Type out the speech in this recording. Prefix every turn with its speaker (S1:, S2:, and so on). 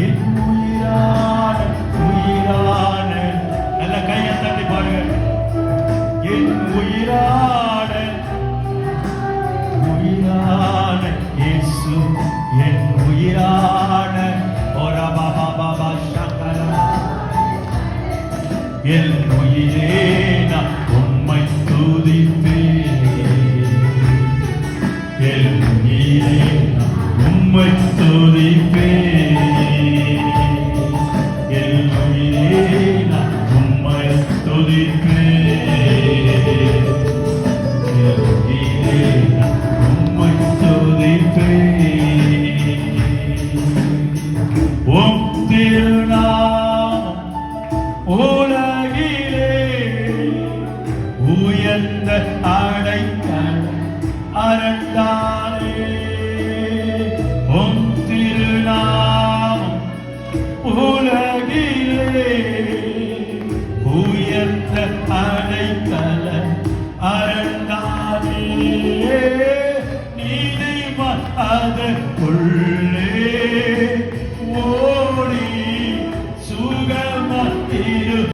S1: என் உயிரான உயிரான நல்ல கையை தட்டி பாருங்க. என் உயிரான உயிரான இயேசு என் உயிரான ஓரா பாபா பாபா சங்கரா என் உயிரே நான் உம்மை துதிப்பேன். என் உயிரே நான் உம்மை துதிப்பேன். என் உயிரே நான் உம்மை துதிப்பேன். என் உயிரே நான் உம்மை துதிப்பேன். உம் திருநாமம் உலகிலே உயர்ந்த அடைக்கலம் அரண்தானே. உம் திருநாமம் உலகிலே உயர்ந்த அடைக்கலம் அரண்தானே. நீதிமான் அதற்குள்ளே